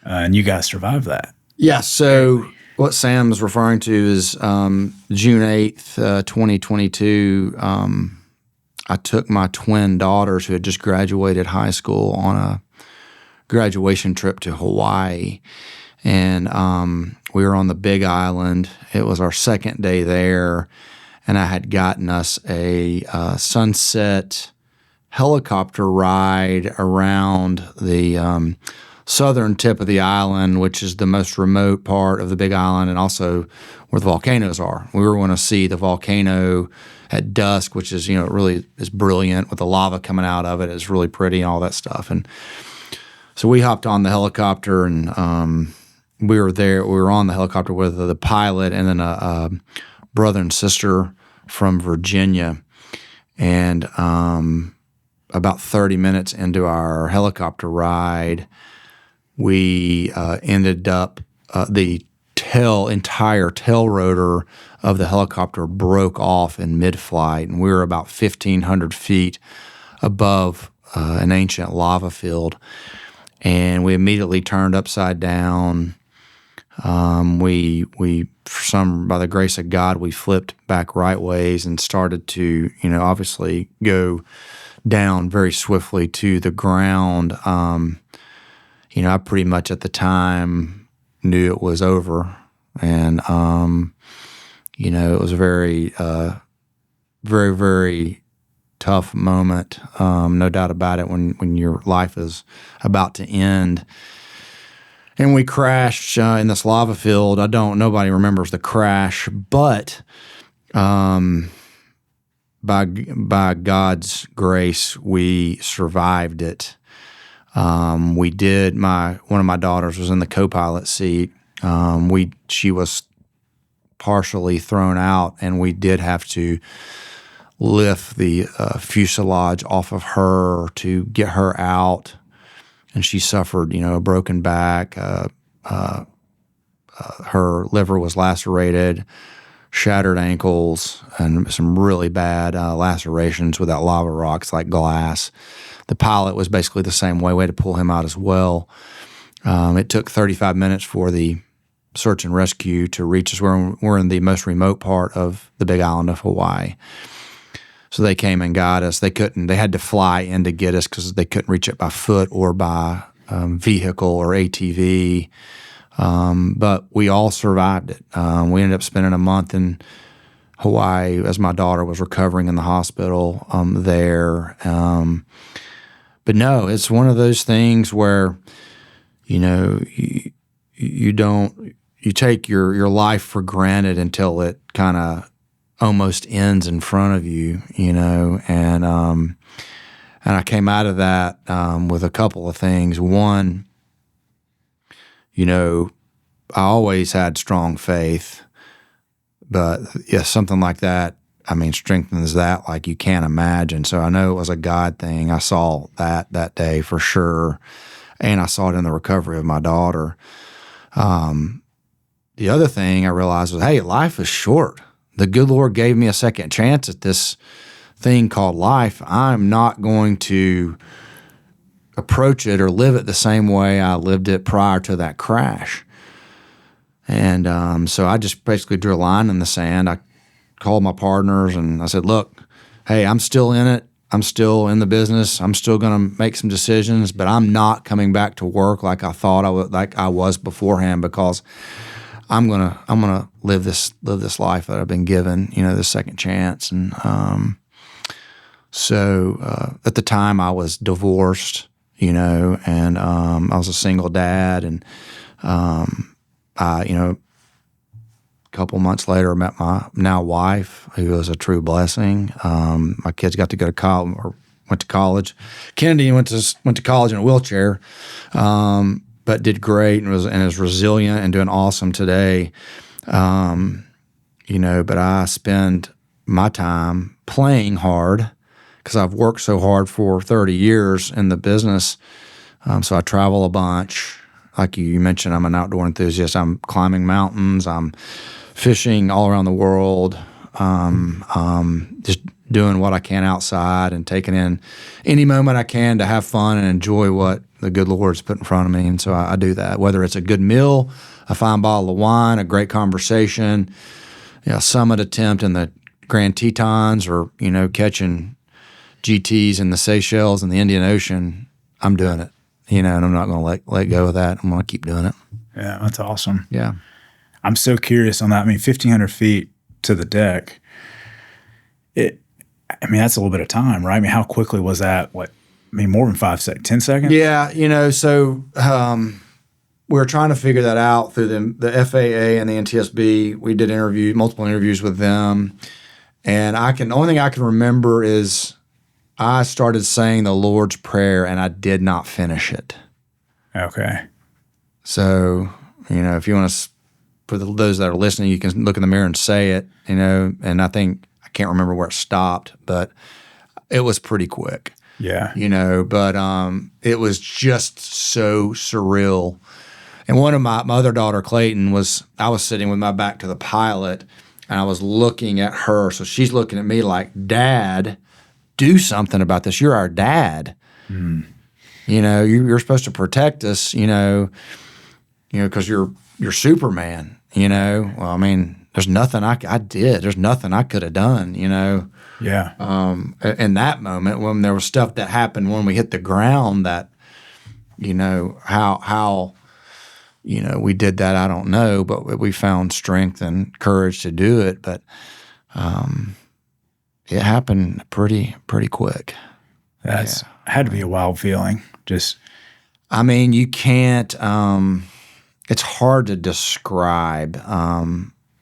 and you guys survived that. Yeah, so what Sam is referring to is June 8th, 2022, I took my twin daughters who had just graduated high school on a graduation trip to Hawaii. And we were on the Big Island. It was our second day there, and I had gotten us a sunset helicopter ride around the southern tip of the island, which is the most remote part of the Big Island, and also where the volcanoes are. We were going to see the volcano at dusk, which is, really is brilliant with the lava coming out of it. It's really pretty and all that stuff. And so we hopped on the helicopter, and we were there. We were on the helicopter with the pilot and then a brother and sister from Virginia. And about 30 minutes into our helicopter ride, we ended up the entire tail rotor of the helicopter broke off in mid-flight, and we were about 1,500 feet above an ancient lava field, and we immediately turned upside down. By the grace of God, we flipped back right ways and started to, obviously go down very swiftly to the ground. I pretty much at the time knew it was over, and it was a very, very, very tough moment. No doubt about it. When your life is about to end. And we crashed in this lava field. Nobody remembers the crash, but by God's grace, we survived it. We did. One of my daughters was in the co-pilot seat. She was partially thrown out, and we did have to lift the fuselage off of her to get her out. And she suffered, a broken back. Her liver was lacerated, shattered ankles, and some really bad lacerations with that lava rocks like glass. The pilot was basically the same way. We had to pull him out as well. It took 35 minutes for the search and rescue to reach us. We're in the most remote part of the Big Island of Hawaii. So they came and got us. They had to fly in to get us because they couldn't reach it by foot or by vehicle or ATV. But we all survived it. We ended up spending a month in Hawaii as my daughter was recovering in the hospital there. But no, it's one of those things where, you take your life for granted until it kind of almost ends in front of you, and I came out of that with a couple of things. One, I always had strong faith, but yeah, something like that, strengthens that like you can't imagine. So I know it was a God thing. I saw that day for sure, and I saw it in the recovery of my daughter. The other thing I realized was, hey, life is short. The good Lord gave me a second chance at this thing called life. I'm not going to approach it or live it the same way I lived it prior to that crash. And so I just basically drew a line in the sand. I called my partners and I said, look, hey, I'm still in it. I'm still in the business. I'm still going to make some decisions, but I'm not coming back to work like I thought I was beforehand, because I'm gonna live this life that I've been given, this second chance. And so at the time I was divorced, and I was a single dad, and a couple months later, I met my now wife, who was a true blessing. My kids got to go to college, or went to college. Kennedy went to college in a wheelchair, but did great and is resilient and doing awesome today. But I spend my time playing hard because I've worked so hard for 30 years in the business. So I travel a bunch. Like you mentioned, I'm an outdoor enthusiast. I'm climbing mountains. I'm fishing all around the world. Just doing what I can outside and taking in any moment I can to have fun and enjoy what the good Lord's put in front of me. And so I do that, whether it's a good meal, a fine bottle of wine, a great conversation, a summit attempt in the Grand Tetons, or, catching GTs in the Seychelles and the Indian Ocean. I'm doing it, and I'm not going to let go of that. I'm going to keep doing it. Yeah, that's awesome. Yeah. I'm so curious on that. I mean, 1,500 feet to the deck, that's a little bit of time, right? I mean, how quickly was that? More than 5 seconds, 10 seconds? Yeah, so we were trying to figure that out through the FAA and the NTSB. We did multiple interviews with them. And the only thing I can remember is I started saying the Lord's Prayer and I did not finish it. Okay. So, if you want to, for those that are listening, you can look in the mirror and say it, and I can't remember where it stopped, but it was pretty quick. Yeah. But it was just so surreal. And one of my other daughter, Clayton, I was sitting with my back to the pilot, and I was looking at her. So she's looking at me like, Dad, do something about this. You're our dad. Mm. You're supposed to protect us, because you're Superman, Well, there's nothing I did. There's nothing I could have done, Yeah. In that moment, when there was stuff that happened when we hit the ground that, how we did that, I don't know, but we found strength and courage to do it. But it happened pretty quick. That's had to be a wild feeling. You can't. It's hard to describe.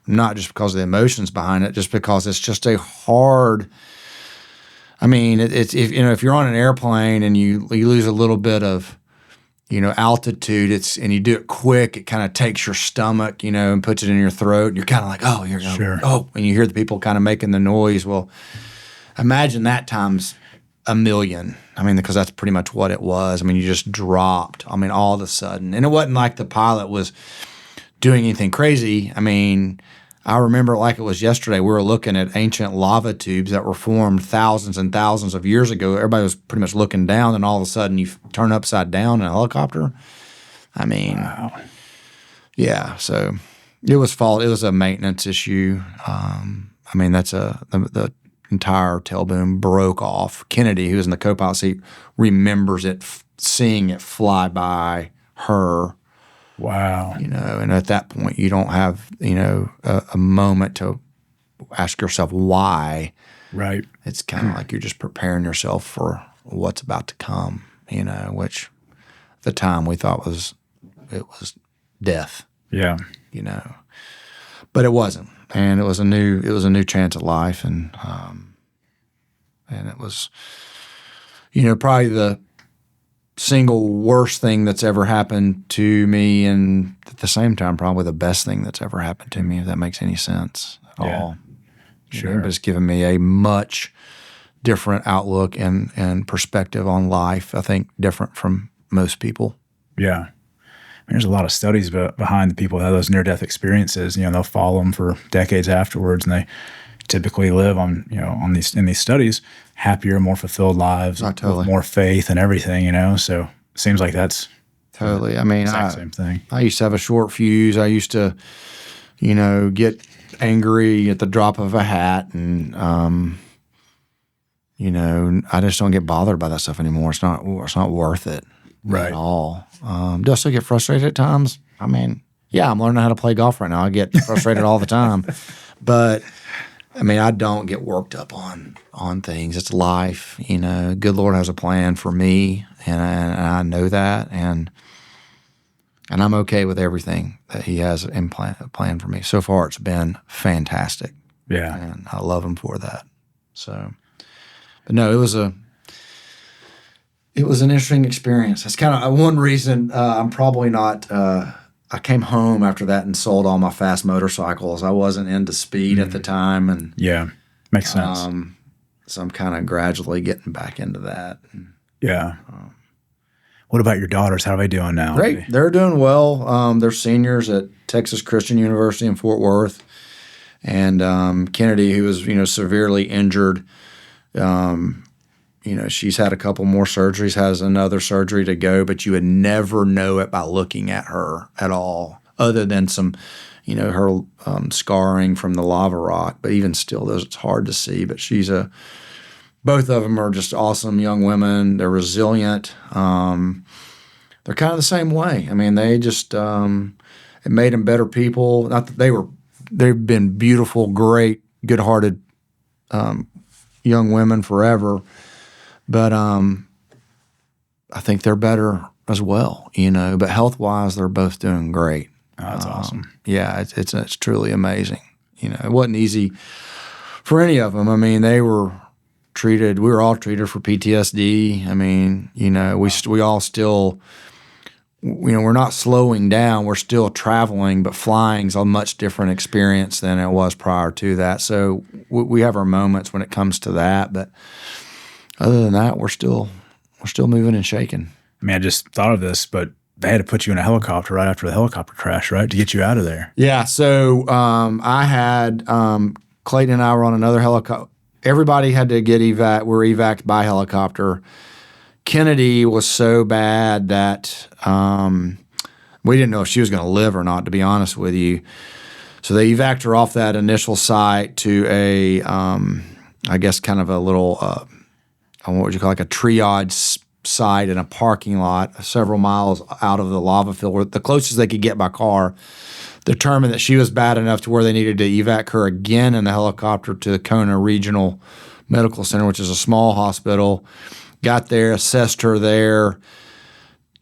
Not just because of the emotions behind it, just because it's just a hard. It's if you're on an airplane and you lose a little bit of, altitude, and you do it quick, it kind of takes your stomach, and puts it in your throat, and you're kind of like, oh, you're going, sure. Oh, and you hear the people kind of making the noise. Well, imagine that times a million. Because that's pretty much what it was. You just dropped. All of a sudden, and it wasn't like the pilot was doing anything crazy. I remember like it was yesterday. We were looking at ancient lava tubes that were formed thousands and thousands of years ago. Everybody was pretty much looking down, and all of a sudden you turn upside down in a helicopter. Wow. Yeah. So it was fault. It was a maintenance issue. That's the entire tail boom broke off. Kennedy, who was in the co-pilot seat, remembers it, seeing it fly by her. Wow. And at that point, you don't have, a moment to ask yourself why. Right. It's kind of like you're just preparing yourself for what's about to come, which at the time we thought was death. Yeah. But it wasn't. And it was a new chance at life. And it was, probably the single worst thing that's ever happened to me, and at the same time probably the best thing that's ever happened to me, if that makes any sense at all. Sure. But it's given me a much different outlook and perspective on life, I think different from most people. Yeah. There's a lot of studies behind the people that have those near-death experiences. They'll follow them for decades afterwards, and they typically live in these studies happier, more fulfilled lives, with more faith and everything. So it seems like that's totally. Exact same thing. I used to have a short fuse. I used to, get angry at the drop of a hat, and I just don't get bothered by that stuff anymore. It's not worth it. Right. At all. Do I still get frustrated at times? Yeah, I'm learning how to play golf right now. I get frustrated all the time. But I mean, I don't get worked up on things. It's life, you know. Good Lord has a plan for me, and I know that, and I'm okay with everything that He has in plan for me. So far, it's been fantastic. Yeah, And I love Him for that. So, but no, it was an interesting experience. That's kind of one reason I'm probably not. I came home after that and sold all my fast motorcycles. I wasn't into speed at the time, and yeah, makes sense. so I'm kind of gradually getting back into that. Yeah. What about your daughters? How are they doing now? Great, they're doing well. They're seniors at Texas Christian University in Fort Worth, and Kennedy, who was severely injured. She's had a couple more surgeries, has another surgery to go, but you would never know it by looking at her at all, other than some, her scarring from the lava rock. But even still, it's hard to see. But both of them are just awesome young women. They're resilient. They're kind of the same way. I mean, they just it made them better people. Not that they've been beautiful, great, good-hearted young women forever. But I think they're better as well, But health-wise, they're both doing great. Oh, that's awesome. Yeah, it's truly amazing. It wasn't easy for any of them. I mean, we were all treated for PTSD. I mean, we all still, we're not slowing down. We're still traveling, but flying's a much different experience than it was prior to that. So we have our moments when it comes to that, but other than that, we're still moving and shaking. I mean, I just thought of this, but they had to put you in a helicopter right after the helicopter crash, right, to get you out of there. Yeah. So I had Clayton and I were on another helicopter. Everybody had to get evac. We're evac'd by helicopter. Kennedy was so bad that we didn't know if she was going to live or not, to be honest with you. So they evac'd her off that initial site to a, I guess, kind of a little, what would you call like a triage site in a parking lot several miles out of the lava field, the closest they could get by car. Determined that she was bad enough to where they needed to evac her again in the helicopter to the Kona Regional Medical Center, which is a small hospital. Got there, assessed her there,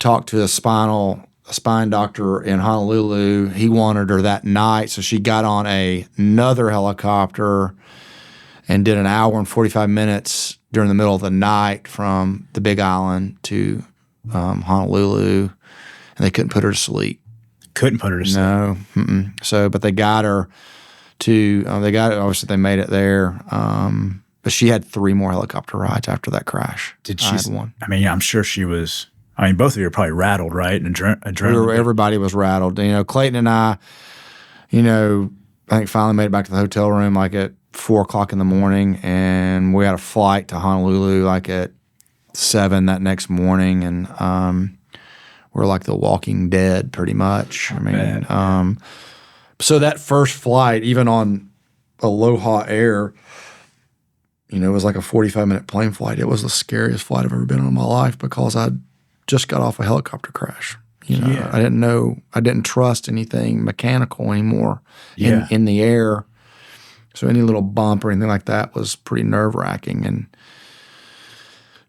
talked to a spine doctor in Honolulu. He wanted her that night, so she got on another helicopter and did an hour and 45 minutes during the middle of the night from the Big Island to Honolulu, and they couldn't put her to sleep. Couldn't put her to sleep. No. So, but they got her to, obviously they made it there. But she had 3 more helicopter rides after that crash. Did she? I had one. I mean, I'm sure she was, both of you are probably rattled, right? Adrenaline. Everybody was rattled. Clayton and I, I think finally made it back to the hotel room like at 4:00 in the morning. And we had a flight to Honolulu like at 7 that next morning. And, we're like the Walking Dead, pretty much. So that first flight, even on Aloha Air, it was like a 45-minute plane flight. It was the scariest flight I've ever been on in my life because I just got off a helicopter crash. I didn't know, I didn't trust anything mechanical anymore in the air. So any little bump or anything like that was pretty nerve-wracking. And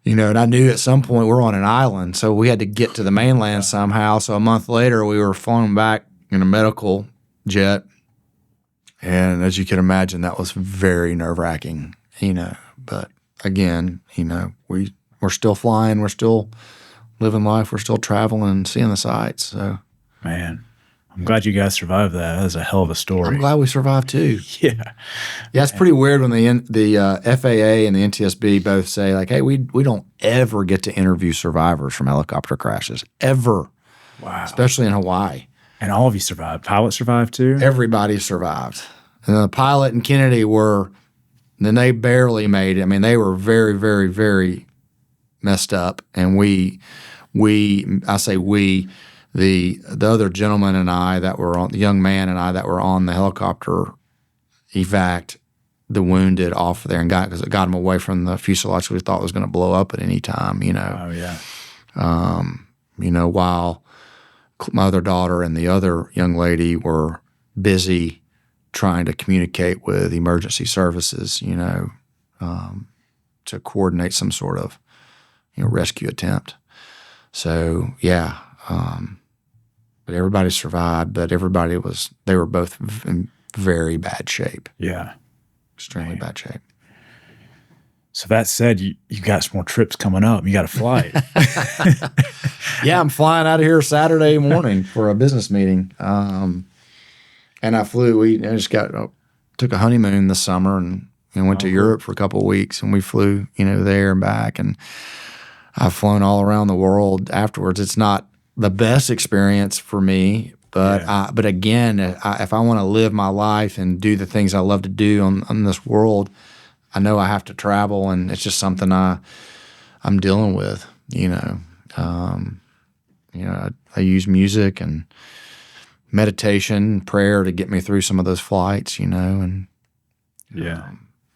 and I knew at some point we're on an island, so we had to get to the mainland somehow. So a month later, we were flown back in a medical jet. And as you can imagine, that was very nerve-wracking, But again, we're still flying. We're still living life. We're still traveling and seeing the sights. So, man, I'm glad you guys survived that. That was a hell of a story. I'm glad we survived too. Yeah. Yeah, it's pretty weird when the FAA and the NTSB both say like, hey, we don't ever get to interview survivors from helicopter crashes, ever. Wow. Especially in Hawaii. And all of you survived. Pilot survived too? Everybody survived. And the pilot and Kennedy then they barely made it. I mean, they were very, very, very messed up. And the other gentleman and I that were on, the young man and I that were on the helicopter evac'd the wounded off there and got them away from the fuselage we thought was going to blow up at any time, Oh, yeah. While my other daughter and the other young lady were busy trying to communicate with emergency services, to coordinate some sort of, rescue attempt. So, yeah. But everybody survived, but they were both in very bad shape. Yeah. Extremely bad shape. So that said, you got some more trips coming up. You got a flight. Yeah, I'm flying out of here Saturday morning for a business meeting. And I flew. I just took a honeymoon this summer and went to Europe for a couple of weeks, and we flew, there and back. And I've flown all around the world afterwards. It's not the best experience for me, but again, if I want to live my life and do the things I love to do on this world, I know I have to travel, and it's just something I'm dealing with. I use music and meditation, prayer to get me through some of those flights.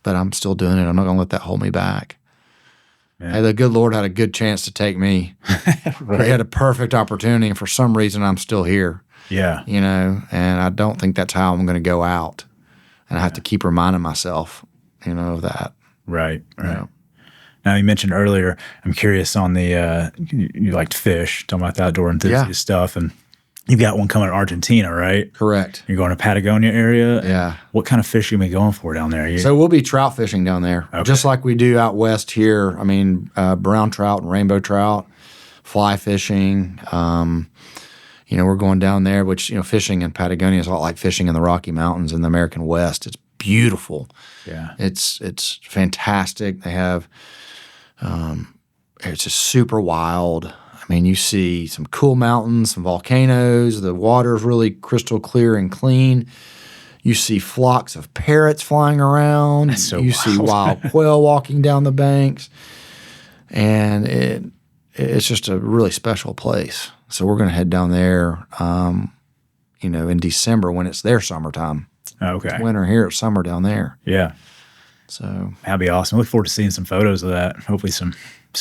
But I'm still doing it. I'm not going to let that hold me back. Yeah. Hey, the good Lord had a good chance to take me. Right. He had a perfect opportunity, and for some reason, I'm still here. Yeah. And I don't think that's how I'm going to go out. And I have to keep reminding myself, of that. Right. Now, you mentioned earlier, I'm curious on the, you like to fish, talking about the outdoor enthusiast stuff, and you've got one coming to Argentina, right? Correct. You're going to Patagonia area? Yeah. What kind of fish are you going for down there? So we'll be trout fishing down there, just like we do out west here. I mean, brown trout and rainbow trout, fly fishing. We're going down there, which, fishing in Patagonia is a lot like fishing in the Rocky Mountains in the American West. It's beautiful. Yeah. It's fantastic. They have, it's just super wild. I mean, you see some cool mountains, some volcanoes. The water's really crystal clear and clean. You see flocks of parrots flying around. That's so you wild. see wild quail walking down the banks. And it's just a really special place. So we're going to head down there, in December when it's their summertime. Okay. It's winter here, it's summer down there. Yeah. So that'd be awesome. I look forward to seeing some photos of that. Hopefully some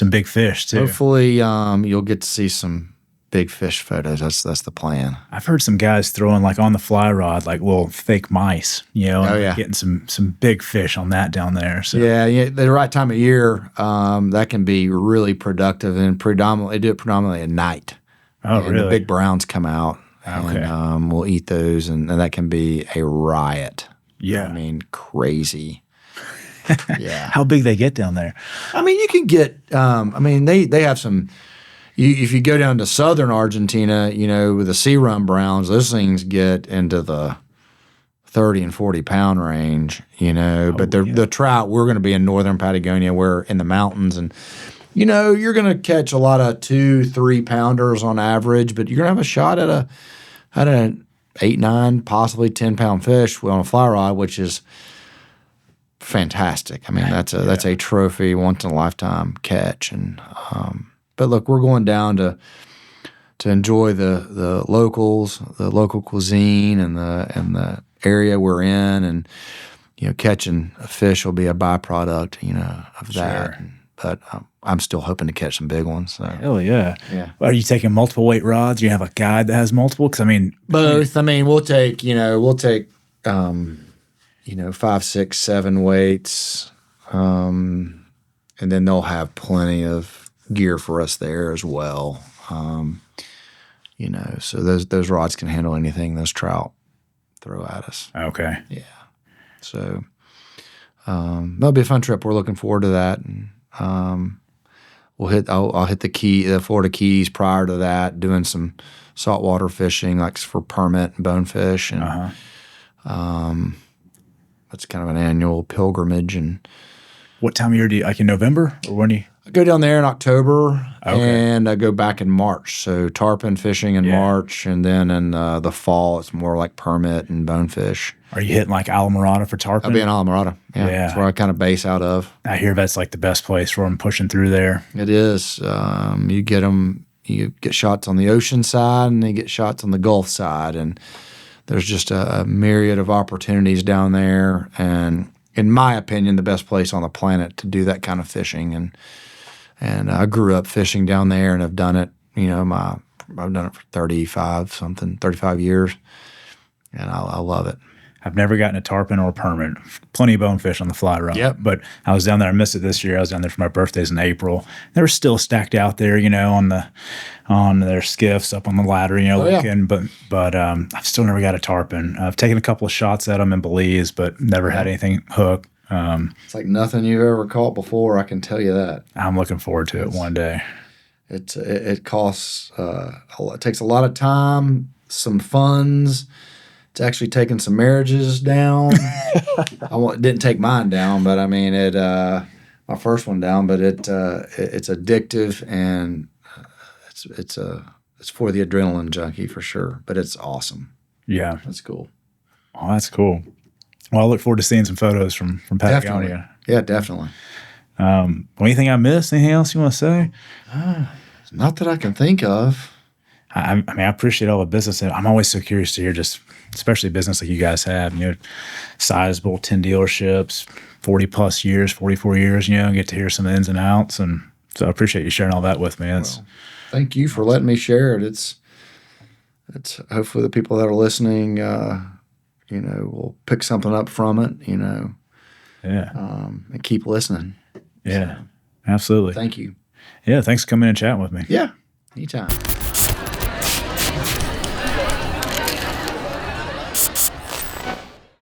big fish too. Hopefully you'll get to see some big fish photos. That's the plan. I've heard some guys throwing like on the fly rod, like little fake mice, getting some big fish on that down there. So yeah, the right time of year, that can be really productive, and they do it predominantly at night. Oh, and really? The big browns come out. Okay. And we'll eat those, and that can be a riot. Yeah. I mean, crazy. Yeah. How big they get down there? I mean, you can get, they have some, if you go down to southern Argentina, with the sea run browns, those things get into the 30 and 40 pound range, but the trout, we're going to be in northern Patagonia, we're in the mountains, and, you're going to catch a lot of 2-3 pounders on average, but you're going to have a shot at an 8, 9, possibly 10 pound fish on a fly rod, which is fantastic. I mean, that's a trophy, once in a lifetime catch. And but look, we're going down to enjoy the locals, the local cuisine, and the area we're in, and catching a fish will be a byproduct, of that. Sure. But I'm still hoping to catch some big ones. So. Hell yeah! Yeah. Are you taking multiple weight rods? Do you have a guide that has multiple? Because both. I mean, we'll take 5, 6, 7 weights, and then they'll have plenty of gear for us there as well. So those rods can handle anything those trout throw at us. Okay. Yeah. So that'll be a fun trip. We're looking forward to that, and I'll hit the Florida Keys prior to that, doing some saltwater fishing, like for permit and bonefish, and that's kind of an annual pilgrimage. And what time of year do you, like in November, or when do you? I go down there in October, and I go back in March. So tarpon fishing in March, and then in the fall, it's more like permit and bonefish. Are you hitting like Alamorada for tarpon? I'll be in Alamorada. Yeah. That's where I kind of base out of. I hear that's like the best place for them pushing through there. It is. You get shots on the ocean side, and you get shots on the Gulf side, and there's just a myriad of opportunities down there. And in my opinion, the best place on the planet to do that kind of fishing. And I grew up fishing down there, and have done it. I've done it for 35 years, and I love it. I've never gotten a tarpon or a permit. Plenty of bonefish on the fly rod. Yep. But I was down there. I missed it this year. I was down there for my birthdays in April. They were still stacked out there, on their skiffs up on the ladder, looking. Yeah. But I've still never got a tarpon. I've taken a couple of shots at them in Belize, but never had anything hook. It's like nothing you've ever caught before. I can tell you that. I'm looking forward to it one day. It costs it takes a lot of time, some funds. It's actually taken some marriages down. It didn't take mine down, but I mean my first one down. But it's addictive, and it's for the adrenaline junkie for sure. But it's awesome. Yeah, that's cool. Oh, that's cool. Well, I look forward to seeing some photos from Patagonia. Definitely. Yeah, definitely. Anything I missed? Anything else you want to say? Not that I can think of. I mean, I appreciate all the business. I'm always so curious to hear, just especially business like you guys have. Sizable 10 dealerships, 40+ years, 44 years. Get to hear some ins and outs, and so I appreciate you sharing all that with me. Thank you for letting me share it. It's hopefully the people that are listening, will pick something up from it. Yeah, and keep listening. Yeah, so, absolutely. Thank you. Yeah, thanks for coming in and chatting with me. Yeah, anytime.